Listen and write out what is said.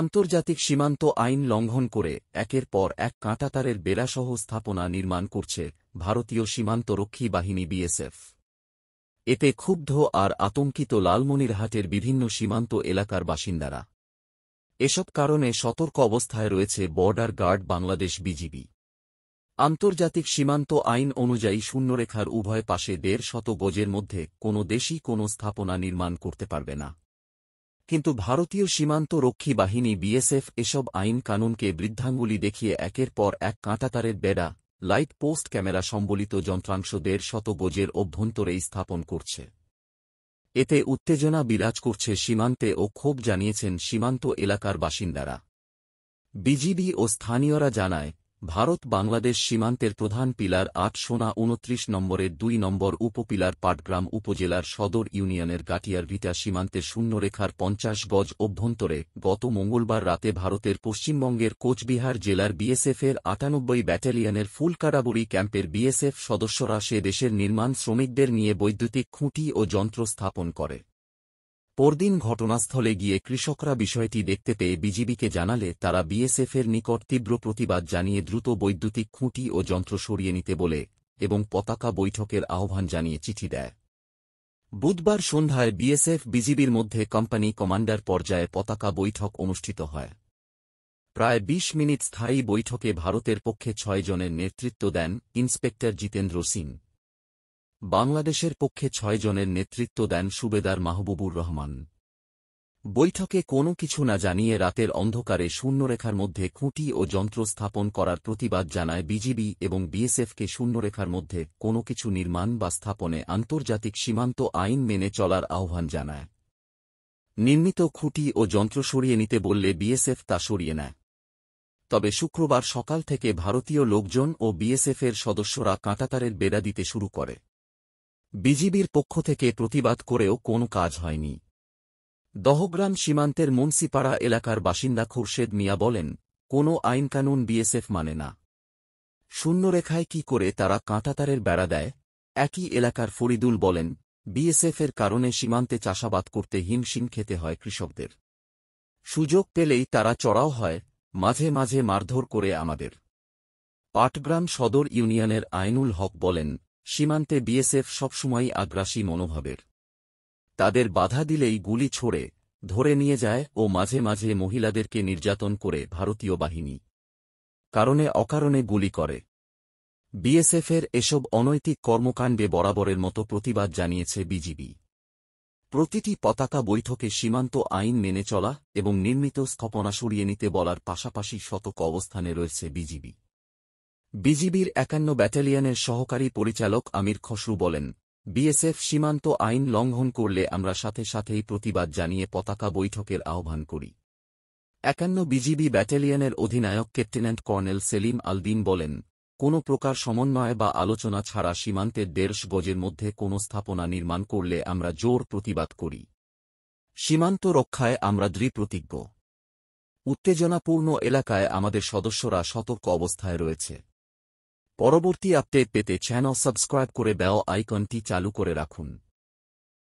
আন্তর্জাতিক সীমান্ত আইন লঙ্ঘন করে একের পর এক কাঁটাতারের বেড়াসহ স্থাপনা নির্মাণ করছে ভারতীয় সীমান্তরক্ষী বাহিনী বিএসএফ। এতে ক্ষুব্ধ আর আতঙ্কিত লালমনিরহাটের বিভিন্ন সীমান্ত এলাকার বাসিন্দারা। এসব কারণে সতর্ক অবস্থায় রয়েছে বর্ডার গার্ড বাংলাদেশ বিজিবি। আন্তর্জাতিক সীমান্ত আইন অনুযায়ী শূন্যরেখার উভয় পাশে ১৫০ গজের মধ্যে কোনো দেশই কোনো স্থাপনা নির্মাণ করতে পারবে না। কিন্তু ভারতীয় সীমান্ত রক্ষী বাহিনী বিএসএফ এসব আইন কানুনকে বৃদ্ধাঙ্গুলি দেখিয়ে একের পর এক কাঁটাতারের বেড়া, লাইট পোস্ট ক্যামেরা সম্বলিত যন্ত্রাংশ ১৫০ গজের অভ্যন্তরেই স্থাপন করছে। এতে উত্তেজনা বিরাজ করছে সীমান্তে ও ক্ষোভ জানিয়েছেন সীমান্ত এলাকার বাসিন্দারা। বিজিবি ও স্থানীয়রা জানায়, ভারত বাংলাদেশ সীমান্তের প্রধান পিলার ৮ সোনা ২৯ নম্বরের ২ নম্বর উপপিলার পাটগ্রাম উপজেলার সদর ইউনিয়নের গাটিয়ার ভিটা সীমান্তের শূন্যরেখার ৫০ গজ অভ্যন্তরে গত মঙ্গলবার রাতে ভারতের পশ্চিমবঙ্গের কোচবিহার জেলার বিএসএফের ৯৮ ব্যাটালিয়নের ফুলকাড়াবুড়ি ক্যাম্পের বিএসএফ সদস্যরা সে দেশের নির্মাণ শ্রমিকদের নিয়ে বৈদ্যুতিক খুঁটি ও যন্ত্র স্থাপন করে। পরদিন ঘটনাস্থলে গিয়ে কৃষকরা বিষয়টি দেখতে পেয়ে বিজিবিকে জানালে তারা বিএসএফের নিকট তীব্র প্রতিবাদ জানিয়ে দ্রুত বৈদ্যুতিক খুঁটি ও যন্ত্র সরিয়ে নিতে বলে এবং পতাকা বৈঠকের আহ্বান জানিয়ে চিঠি দেয়। বুধবার সন্ধ্যায় বিএসএফ বিজিবির মধ্যে কোম্পানি কমান্ডার পর্যায়ে পতাকা বৈঠক অনুষ্ঠিত হয়। প্রায় ২০ মিনিট স্থায়ী বৈঠকে ভারতের পক্ষে ৬ জনের নেতৃত্ব দেন ইন্সপেক্টর জিতেন্দ্র সিং। বাংলাদেশের পক্ষে ৬ জনের নেতৃত্ব দেন সুবেদার মাহবুবুর রহমান। বৈঠকে কোনো কিছু না জানিয়ে রাতের অন্ধকারে শূন্যরেখার মধ্যে খুঁটি ও যন্ত্র স্থাপন করার প্রতিবাদ জানায় বিজিবি এবং বিএসএফকে শূন্যরেখার মধ্যে কোনো কিছু নির্মাণ বা স্থাপনে আন্তর্জাতিক সীমান্ত আইন মেনে চলার আহ্বান জানায়। নির্মিত খুঁটি ও যন্ত্র সরিয়ে নিতে বললে বিএসএফ তা সরিয়ে নেয়। তবে শুক্রবার সকাল থেকে ভারতীয় লোকজন ও বিএসএফের সদস্যরা কাঁটাতারের বেড়া দিতে শুরু করে। বিজিবির পক্ষ থেকে প্রতিবাদ করেও কোনো কাজ হয়নি। দহগ্রাম সীমান্তের মুন্সিপাড়া এলাকার বাসিন্দা খুরশেদ মিয়া বলেন, কোনো আইনকানুন বিএসএফ মানে না। শূন্যরেখায় কি করে তারা কাঁটাতারের বেড়া দেয়? একই এলাকার ফরিদুল বলেন, বিএসএফের কারণে সীমান্তে চাষাবাদ করতে হিমশিম খেতে হয় কৃষকদের। সুযোগ পেলেই তারা চড়াও হয়, মাঝে মাঝে মারধর করে আমাদের। পাটগ্রাম সদর ইউনিয়নের আইনুল হক বলেন, সীমান্তে বিএসএফ সবসময়ই আগ্রাসী মনোভাবের। তাদের বাধা দিলেই গুলি ছোড়ে, ধরে নিয়ে যায় ও মাঝে মাঝে মহিলাদেরকে নির্যাতন করে ভারতীয় বাহিনী। কারণে অকারণে গুলি করে। বিএসএফের এসব অনৈতিক কর্মকাণ্ডে বরাবরের মতো প্রতিবাদ জানিয়েছে বিজিবি। প্রতিটি পতাকা বৈঠকে সীমান্ত আইন মেনে চলা এবং নির্মিত স্থাপনা সরিয়ে নিতে বলার পাশাপাশি সতর্ক অবস্থানে রয়েছে বিজিবি। বিজিবির ৫১ ব্যাটালিয়নের সহকারী পরিচালক আমির খসরু বলেন, বিএসএফ সীমান্ত আইন লঙ্ঘন করলে আমরা সাথে সাথেই প্রতিবাদ জানিয়ে পতাকা বৈঠকের আহ্বান করি। ৫১ বিজিবি ব্যাটালিয়নের অধিনায়ক লেফটেন্যান্ট কর্নেল সেলিম আলদিন বলেন, কোনো প্রকার সমন্বয় বা আলোচনা ছাড়া সীমান্তের ১৫০ গজের মধ্যে কোনো স্থাপনা নির্মাণ করলে আমরা জোর প্রতিবাদ করি। সীমান্ত রক্ষায় আমরা দৃঢ়প্রতিজ্ঞ। উত্তেজনাপূর্ণ এলাকায় আমাদের সদস্যরা সতর্ক অবস্থায় রয়েছে। পরবর্তী আপডেট পেতে চ্যানেল সাবস্ক্রাইব করে বেল আইকনটি চালু করে রাখুন।